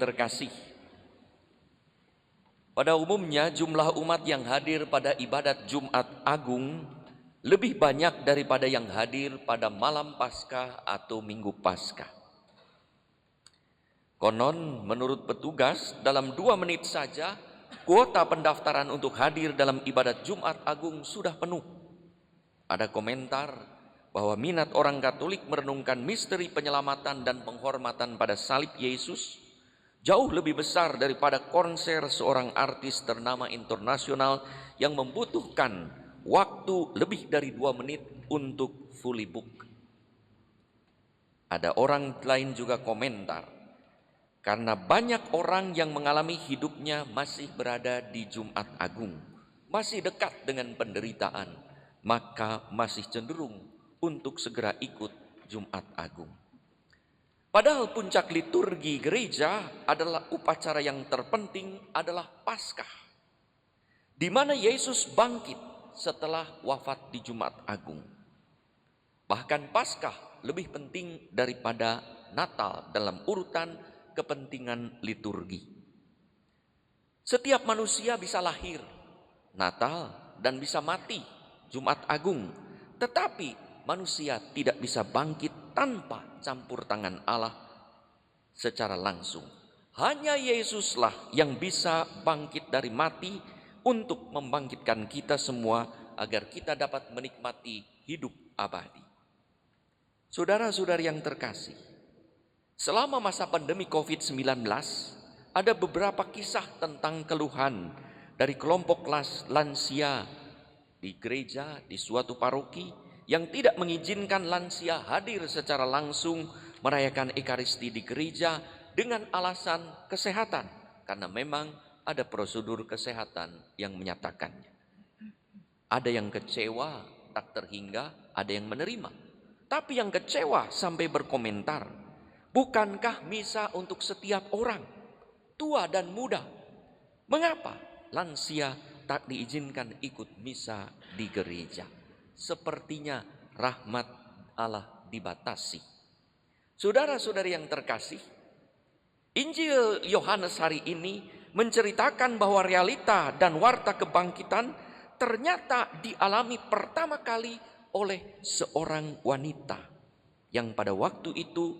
terkasih, pada umumnya jumlah umat yang hadir pada ibadat Jumat Agung lebih banyak daripada yang hadir pada malam Paskah atau Minggu Paskah. Konon menurut petugas dalam 2 menit saja kuota pendaftaran untuk hadir dalam ibadat Jumat Agung sudah penuh. Ada komentar bahwa minat orang Katolik merenungkan misteri penyelamatan dan penghormatan pada salib Yesus jauh lebih besar daripada konser seorang artis ternama internasional yang membutuhkan waktu lebih dari 2 menit untuk fully book. Ada orang lain juga komentar, karena banyak orang yang mengalami hidupnya masih berada di Jumat Agung, masih dekat dengan penderitaan, maka masih cenderung untuk segera ikut Jumat Agung. Padahal puncak liturgi gereja adalah upacara yang terpenting adalah Paskah, di mana Yesus bangkit setelah wafat di Jumat Agung. Bahkan Paskah lebih penting daripada Natal dalam urutan kepentingan liturgi. Setiap manusia bisa lahir, Natal, dan bisa mati, Jumat Agung. Tetapi manusia tidak bisa bangkit tanpa campur tangan Allah secara langsung. Hanya Yesuslah yang bisa bangkit dari mati untuk membangkitkan kita semua agar kita dapat menikmati hidup abadi. Saudara-saudari yang terkasih, selama masa pandemi COVID-19, ada beberapa kisah tentang keluhan dari kelompok lansia di gereja, di suatu paroki, yang tidak mengizinkan lansia hadir secara langsung merayakan Ekaristi di gereja dengan alasan kesehatan, karena memang ada prosedur kesehatan yang menyatakannya. Ada yang kecewa tak terhingga, ada yang menerima. Tapi yang kecewa sampai berkomentar, bukankah misa untuk setiap orang, tua dan muda? Mengapa lansia tak diizinkan ikut misa di gereja? Sepertinya rahmat Allah dibatasi. Saudara-saudari yang terkasih, Injil Yohanes hari ini menceritakan bahwa realita dan warta kebangkitan ternyata dialami pertama kali oleh seorang wanita yang pada waktu itu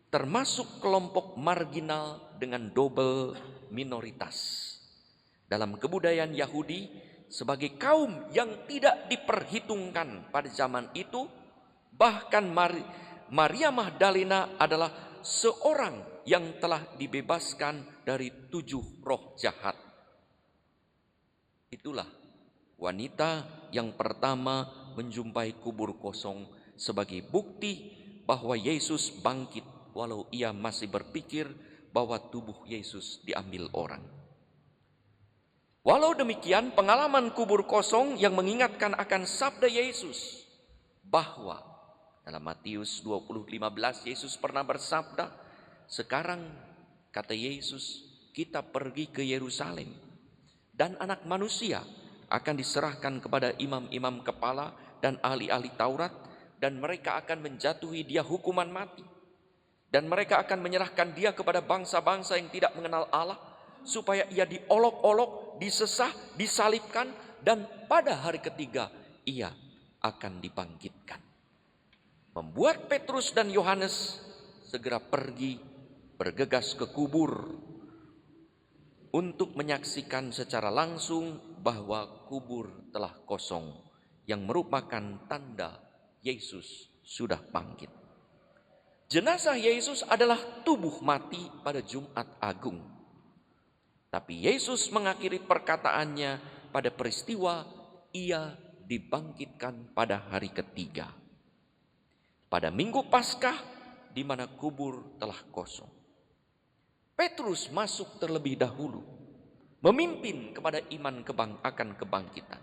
termasuk kelompok marginal dengan double minoritas. Dalam kebudayaan Yahudi, sebagai kaum yang tidak diperhitungkan pada zaman itu, bahkan Maria Magdalena adalah seorang yang telah dibebaskan dari 7 roh jahat. Itulah wanita yang pertama menjumpai kubur kosong sebagai bukti bahwa Yesus bangkit, walau ia masih berpikir bahwa tubuh Yesus diambil orang. Walau demikian, pengalaman kubur kosong yang mengingatkan akan sabda Yesus bahwa dalam Matius 20:15 Yesus pernah bersabda, sekarang kata Yesus, kita pergi ke Yerusalem dan anak manusia akan diserahkan kepada imam-imam kepala dan ahli-ahli Taurat, dan mereka akan menjatuhi dia hukuman mati, dan mereka akan menyerahkan dia kepada bangsa-bangsa yang tidak mengenal Allah, supaya ia diolok-olok, disesah, disalibkan, dan pada hari ketiga ia akan dibangkitkan. Membuat Petrus dan Yohanes segera pergi bergegas ke kubur untuk menyaksikan secara langsung bahwa kubur telah kosong, yang merupakan tanda Yesus sudah bangkit. Jenazah Yesus adalah tubuh mati pada Jumat Agung. Tapi Yesus mengakhiri perkataannya pada peristiwa ia dibangkitkan pada hari ketiga. Pada Minggu Paskah, di mana kubur telah kosong. Petrus masuk terlebih dahulu, memimpin kepada iman akan kebangkitan.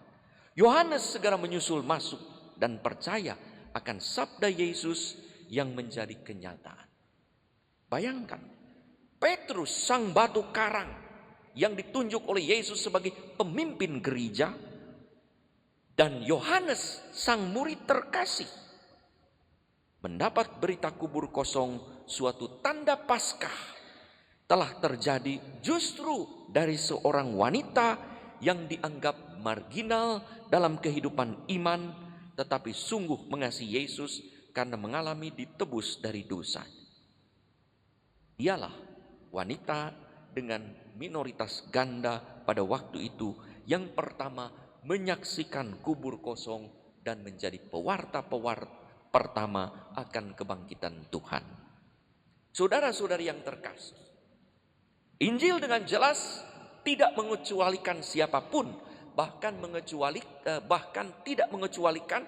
Yohanes segera menyusul masuk dan percaya akan sabda Yesus yang menjadi kenyataan. Bayangkan, Petrus sang batu karang yang ditunjuk oleh Yesus sebagai pemimpin gereja, dan Yohanes sang murid terkasih mendapat berita kubur kosong, suatu tanda Paskah, telah terjadi justru dari seorang wanita yang dianggap marginal dalam kehidupan iman, tetapi sungguh mengasihi Yesus karena mengalami ditebus dari dosa. Dialah wanita dengan minoritas ganda pada waktu itu yang pertama menyaksikan kubur kosong dan menjadi pewarta-pewarta pertama akan kebangkitan Tuhan. Saudara-saudari yang terkasih, Injil dengan jelas tidak mengecualikan siapapun, bahkan tidak mengecualikan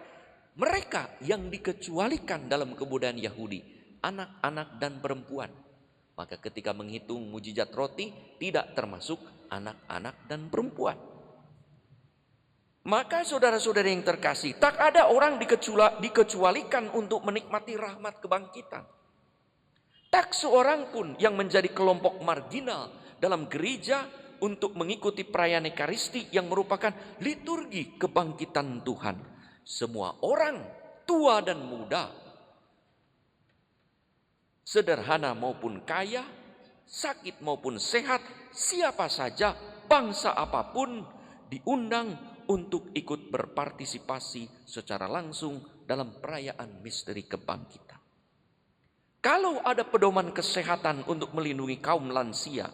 mereka yang dikecualikan dalam kebudayaan Yahudi, anak-anak dan perempuan. Maka ketika menghitung mujizat roti tidak termasuk anak-anak dan perempuan. Maka saudara-saudari yang terkasih, tak ada orang dikecualikan untuk menikmati rahmat kebangkitan. Tak seorang pun yang menjadi kelompok marginal dalam gereja untuk mengikuti perayaan Ekaristi yang merupakan liturgi kebangkitan Tuhan. Semua orang, tua dan muda, sederhana maupun kaya, sakit maupun sehat, siapa saja, bangsa apapun diundang untuk ikut berpartisipasi secara langsung dalam perayaan misteri kebangkitan. Kalau ada pedoman kesehatan untuk melindungi kaum lansia,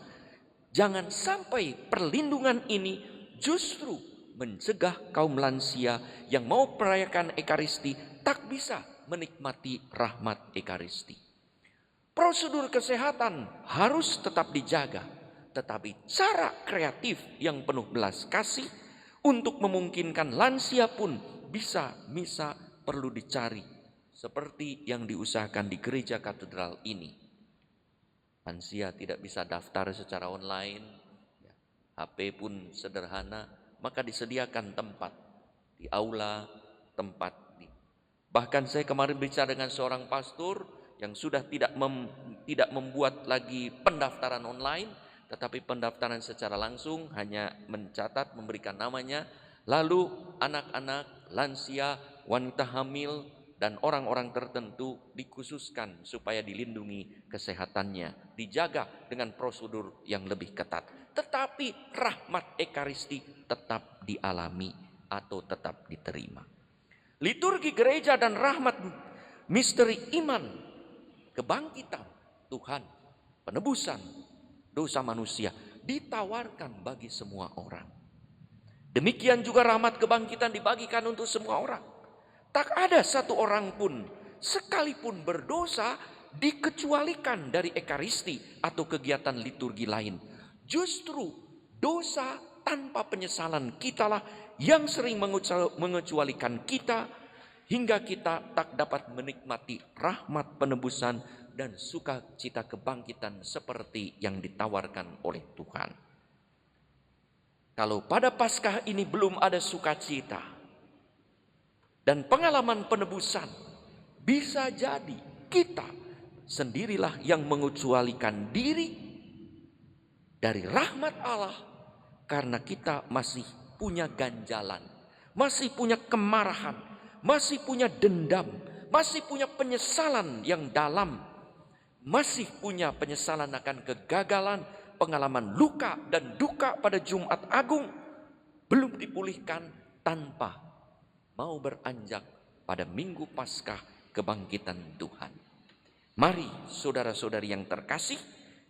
jangan sampai perlindungan ini justru mencegah kaum lansia yang mau merayakan Ekaristi tak bisa menikmati rahmat Ekaristi. Prosedur kesehatan harus tetap dijaga, tetapi cara kreatif yang penuh belas kasih untuk memungkinkan lansia pun bisa misa perlu dicari, seperti yang diusahakan di gereja katedral ini. Lansia tidak bisa daftar secara online, HP pun sederhana, maka disediakan tempat di aula, bahkan saya kemarin bicara dengan seorang pastor yang sudah tidak membuat lagi pendaftaran online, tetapi pendaftaran secara langsung, hanya mencatat, memberikan namanya, lalu anak-anak, lansia, wanita hamil, dan orang-orang tertentu dikhususkan supaya dilindungi kesehatannya, dijaga dengan prosedur yang lebih ketat. Tetapi rahmat Ekaristi tetap dialami atau tetap diterima. Liturgi gereja dan rahmat misteri iman, kebangkitan Tuhan, penebusan dosa manusia ditawarkan bagi semua orang. Demikian juga rahmat kebangkitan dibagikan untuk semua orang. Tak ada satu orang pun sekalipun berdosa dikecualikan dari Ekaristi atau kegiatan liturgi lain. Justru dosa tanpa penyesalan kitalah yang sering mengecualikan kita hingga kita tak dapat menikmati rahmat penebusan dan sukacita kebangkitan seperti yang ditawarkan oleh Tuhan. Kalau pada Paskah ini belum ada sukacita dan pengalaman penebusan, bisa jadi kita sendirilah yang mengecualikan diri dari rahmat Allah karena kita masih punya ganjalan, masih punya kemarahan, masih punya dendam, masih punya penyesalan yang dalam, masih punya penyesalan akan kegagalan, pengalaman luka dan duka pada Jumat Agung, belum dipulihkan tanpa mau beranjak pada Minggu Paskah kebangkitan Tuhan. Mari saudara-saudari yang terkasih,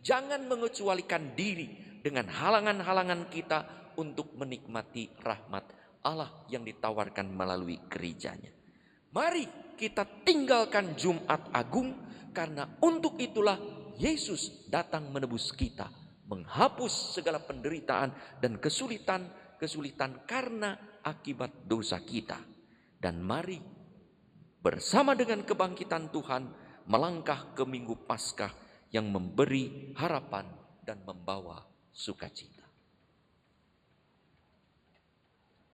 jangan mengecualikan diri dengan halangan-halangan kita untuk menikmati rahmat Allah yang ditawarkan melalui gerejanya. Mari kita tinggalkan Jumat Agung, karena untuk itulah Yesus datang menebus kita, menghapus segala penderitaan dan kesulitan karena akibat dosa kita. Dan mari bersama dengan kebangkitan Tuhan melangkah ke Minggu Paskah yang memberi harapan dan membawa sukacita.